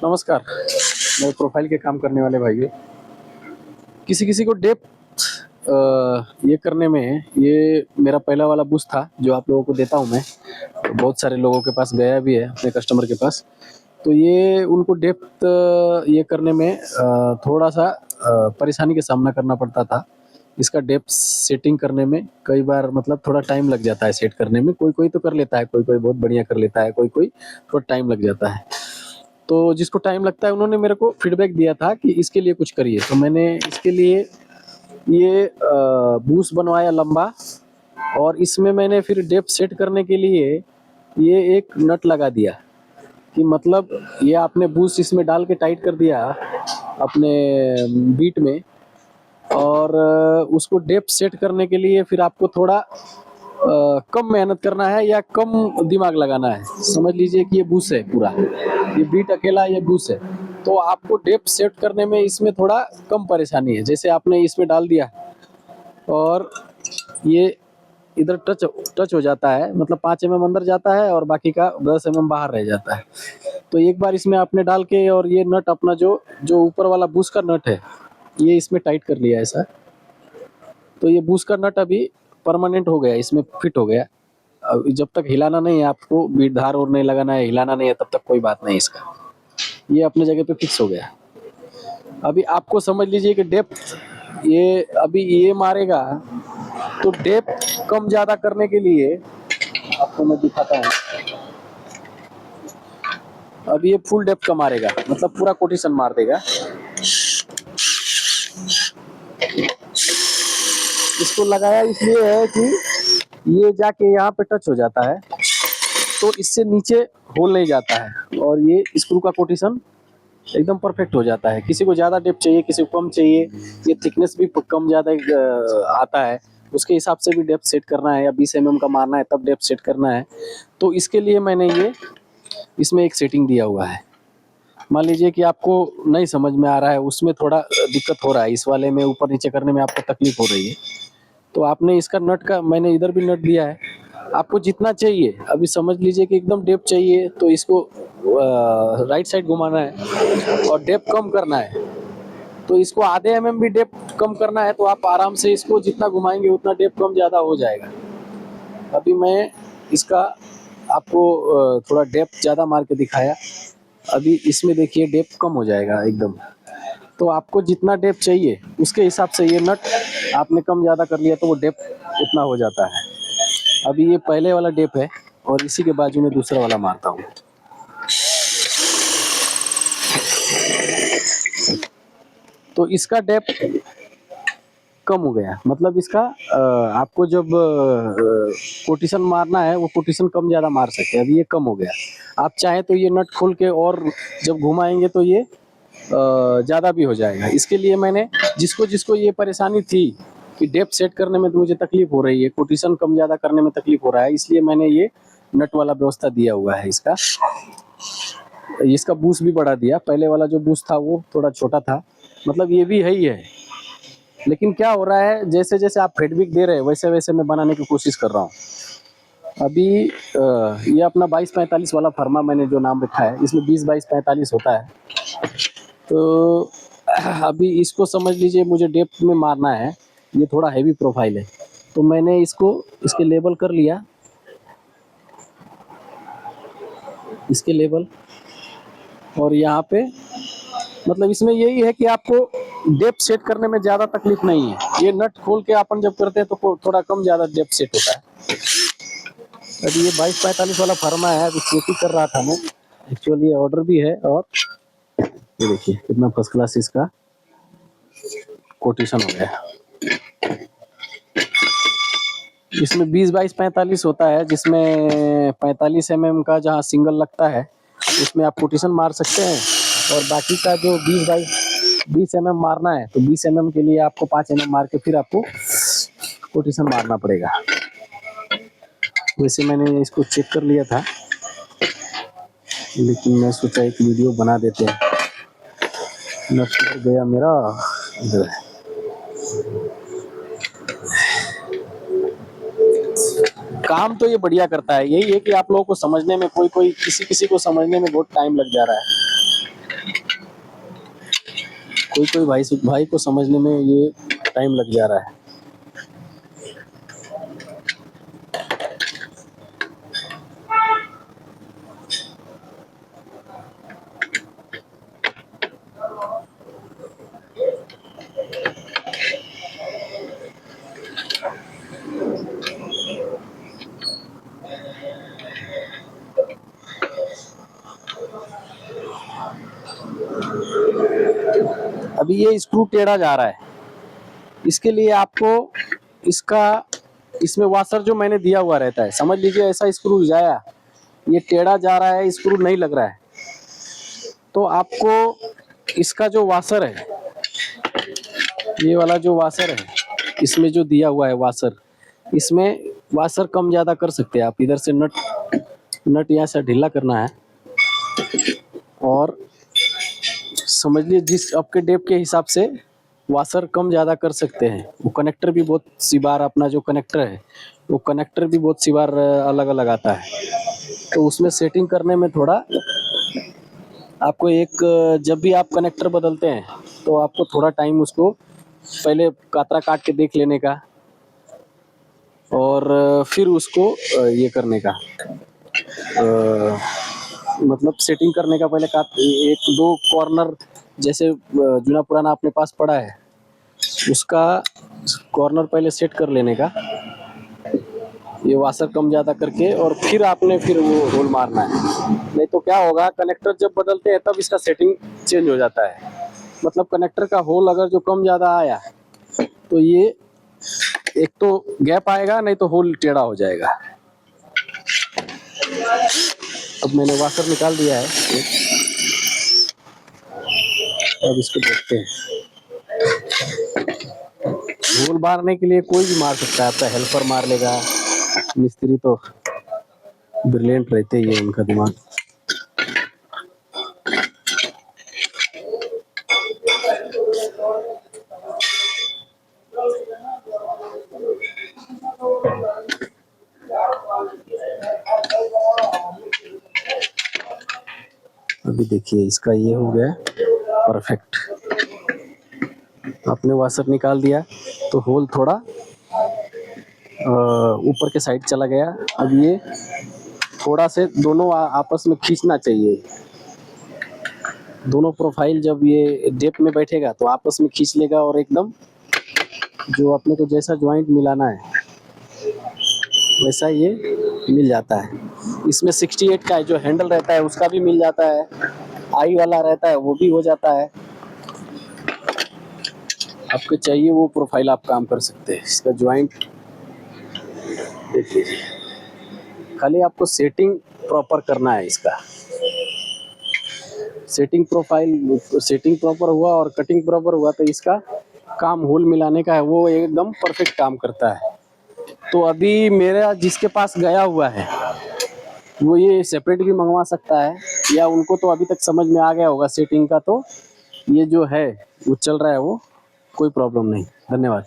नमस्कार। मैं प्रोफाइल के काम करने वाले भाइयों, किसी-किसी को डेप्थ ये करने में ये मेरा पहला वाला बूस्ट था जो आप लोगों को देता हूँ मैं। बहुत सारे लोगों के पास गया भी है अपने कस्टमर के पास। तो ये उनको डेप्थ ये करने में थोड़ा-सा परेशानी का सामना करना पड़ता था। इसका डेप्थ सेटिंग करने में कई बार मतलब थोड़ा टाइम लग जाता है सेट करने में। कोई-कोई तो कर लेता है, कोई-कोई बहुत बढ़िया कर लेता है, कोई-कोई थोड़ा टाइम लग जाता है। तो जिसको टाइम लगता है उन्होंने मेरे को फीडबैक दिया था कि इसके लिए कुछ करिए, तो मैंने इसके लिए ये बूस्ट बनवाया लंबा और इसमें मैंने फिर डेप्थ सेट करने के लिए ये एक नट लगा दिया कि मतलब ये आपने बूस्ट इसमें डाल के टाइट कर दिया अपने बीट में और उसको डेप्थ सेट करने के लिए फिर आपको थोड़ा कम मेहनत करना है या कम दिमाग लगाना है। समझ लीजिए कि ये बूस्ट है पूरा, ये बीट अकेला ये बूस्ट है, तो आपको डेप्थ सेट करने में इसमें थोड़ा कम परेशानी है। जैसे आपने इसमें डाल दिया और ये इधर टच हो जाता है, मतलब 5 एमएम अंदर जाता है और बाकी का 10 एमएम बाहर रह जाता है। तो एक बार इसमें आपने डाल के और ये नट अपना जो जो ऊपर वाला बूस्ट का नट है, ये इसमें टाइट कर लिया ऐसा। तो ये बूस्ट का नट अभी परमानेंट हो गया, इसमें फिट हो गया। जब तक हिलाना नहीं है आपको, बीट धार और नहीं लगाना है, हिलाना नहीं है, तब तक कोई बात नहीं इसका। ये अपने जगह पे फिक्स हो गया। अभी आपको समझ लीजिए कि डेप्थ ये अभी ये मारेगा, तो डेप्थ कम ज़्यादा करने के लिए आपको मैं दिखाता हूँ। अभी ये फुल डेप्थ का मारेगा, मतलब पूरा कोटेशन मार देगा। इसको लगाया इसलिए है कि ये जाके यहाँ पे टच हो जाता है, तो इससे नीचे होल नहीं जाता है और ये स्क्रू का कोटेशन एकदम परफेक्ट हो जाता है। किसी को ज़्यादा डेप्थ चाहिए, किसी को कम चाहिए, ये थिकनेस भी कम ज़्यादा आता है, उसके हिसाब से भी डेप्थ सेट करना है या 20 एमएम का मारना है तब डेप्थ सेट करना है। तो इसके लिए मैंने ये इसमें एक सेटिंग दिया हुआ है। मान लीजिए कि आपको नहीं समझ में आ रहा है, उसमें थोड़ा दिक्कत हो रहा है, इस वाले में ऊपर नीचे करने में आपको तकलीफ हो रही है, तो आपने इसका नट का मैंने इधर भी नट दिया है। आपको जितना चाहिए, अभी समझ लीजिए कि एकदम डेप्थ चाहिए तो इसको राइट साइड घुमाना है और डेप्थ कम करना है, तो इसको आधे एमएम भी डेप्थ कम करना है, तो आप आराम से इसको जितना घुमाएंगे उतना डेप्थ कम ज़्यादा हो जाएगा। अभी मैं इसका आपको थोड़ा डेप्थ ज़्यादा मार के दिखाया। अभी इसमें देखिए डेप्थ कम हो जाएगा एकदम। तो आपको जितना डेप्थ चाहिए उसके हिसाब से ये नट आपने कम ज़्यादा कर लिया तो वो डेप्थ उतना हो जाता है। अभी ये पहले वाला डेप्थ है और इसी के बाजू में दूसरा वाला मारता हूँ। तो इसका डेप्थ कम हो गया, मतलब इसका आपको जब कोटेशन मारना है वो कोटेशन कम ज़्यादा मार सकते हैं। अभी ये कम हो गया, आप चाहें तो ये नट खोल के और जब घुमाएंगे तो ये ज़्यादा भी हो जाएगा। इसके लिए मैंने जिसको जिसको ये परेशानी थी कि डेप्थ सेट करने में तो मुझे तकलीफ हो रही है, कोटेशन कम ज़्यादा करने में तकलीफ हो रहा है, इसलिए मैंने ये नट वाला व्यवस्था दिया हुआ है। इसका बूस्ट भी बढ़ा दिया। पहले वाला जो बूस्ट था वो थोड़ा छोटा था, मतलब ये भी है ही है, लेकिन क्या हो रहा है जैसे जैसे आप फीडबैक दे रहे हैं वैसे वैसे मैं बनाने की कोशिश कर रहा हूँ। अभी ये अपना 22-45 वाला फर्मा मैंने जो नाम रखा है, इसमें 20-22-45 होता है। तो अभी इसको समझ लीजिए मुझे डेप्थ में मारना है, ये थोड़ा हैवी प्रोफाइल है, तो मैंने इसको इसके लेवल कर लिया, इसके लेवल, और यहाँ पे मतलब इसमें यही है कि आपको डेप्थ सेट करने में ज़्यादा तकलीफ नहीं है। ये नट खोल के अपन जब करते हैं तो थोड़ा कम ज़्यादा डेप्थ सेट होता है। अभी ये 22-45 वाला फर्मा है, अभी चेक ही कर रहा था मैं, एक्चुअली ये ऑर्डर भी है। और ये देखिए कितना फर्स्ट क्लास इसका कोटेशन हो गया। इसमें 20-22-45 होता है, जिसमें 45 एमएम का जहाँ सिंगल लगता है उसमें आप कोटेशन मार सकते हैं, और बाकी का जो 20 एमएम मारना है तो 20 एमएम के लिए आपको 5 एमएम मार के फिर आपको कोटेशन मारना पड़ेगा। वैसे मैंने इसको चेक कर लिया था, लेकिन मैं सोचा एक वीडियो बना देते हैं। नट गया मेरा इधर है। काम तो ये बढ़िया करता है, यही है कि आप लोगों को समझने में कोई किसी को समझने में बहुत टाइम लग जा रहा है। कोई कोई भाई को समझने में ये टाइम लग जा रहा है। अभी ये स्क्रू टेढ़ा जा रहा है, इसके लिए आपको इसमें वाशर जो मैंने दिया हुआ रहता है, समझ लीजिए ऐसा स्क्रू जाया, ये टेढ़ा जा रहा है, स्क्रू नहीं लग रहा है, तो आपको इसका जो वाशर है, ये वाला जो वाशर है, इसमें जो दिया हुआ है वाशर, इसमें वाशर कम ज़्यादा कर सकते हैं आप। इधर से नट यहाँ से ढीला करना है और समझ लीजिए जिस आपके डेप के हिसाब से वाशर कम ज़्यादा कर सकते हैं। वो कनेक्टर भी बहुत सी बार, अपना जो कनेक्टर है वो कनेक्टर भी बहुत सी बार अलग अलग आता है, तो उसमें सेटिंग करने में थोड़ा आपको जब भी आप कनेक्टर बदलते हैं तो आपको थोड़ा टाइम उसको पहले कातरा काट के देख लेने का और फिर उसको ये करने का, मतलब सेटिंग करने का पहले एक दो कॉर्नर जैसे जुना पुराना अपने पास पड़ा है उसका कॉर्नर पहले सेट कर लेने का, ये वाशर कम ज़्यादा करके, और फिर वो होल मारना है। नहीं तो क्या होगा, कनेक्टर जब बदलते हैं तब इसका सेटिंग चेंज हो जाता है। मतलब कनेक्टर का होल अगर जो कम ज़्यादा आया तो ये एक तो गैप आएगा, नहीं तो होल टेढ़ा हो जाएगा। अब मैंने वाशर निकाल दिया है, अब इसको देखते हैं। होल मारने के लिए कोई भी मार सकता है, आपका हेल्पर मार लेगा, मिस्त्री तो ब्रिलियंट रहते ही है, उनका दिमाग। अभी देखिए इसका ये हो गया परफेक्ट। आपने वाशर निकाल दिया तो होल थोड़ा ऊपर के साइड चला गया। अब ये थोड़ा से दोनों आपस में खींचना चाहिए, दोनों प्रोफाइल जब ये डेप में बैठेगा तो आपस में खींच लेगा और एकदम जो अपने को जैसा ज्वाइंट मिलाना है वैसा ये मिल जाता है। इसमें 68 का जो हैंडल रहता है उसका भी मिल जाता है, आई वाला रहता है वो भी हो जाता है। आपको चाहिए वो प्रोफाइल आप काम कर सकते हैं। इसका ज्वाइंट देख लीजिए, खाली आपको सेटिंग प्रॉपर करना है। इसका सेटिंग प्रॉपर हुआ और कटिंग प्रॉपर हुआ तो इसका काम होल मिलाने का है, वो एकदम परफेक्ट काम करता है। तो अभी मेरा जिसके पास गया हुआ है वो ये सेपरेट भी मंगवा सकता है, या उनको तो अभी तक समझ में आ गया होगा सेटिंग का, तो ये जो है वो चल रहा है, वो कोई प्रॉब्लम नहीं। धन्यवाद।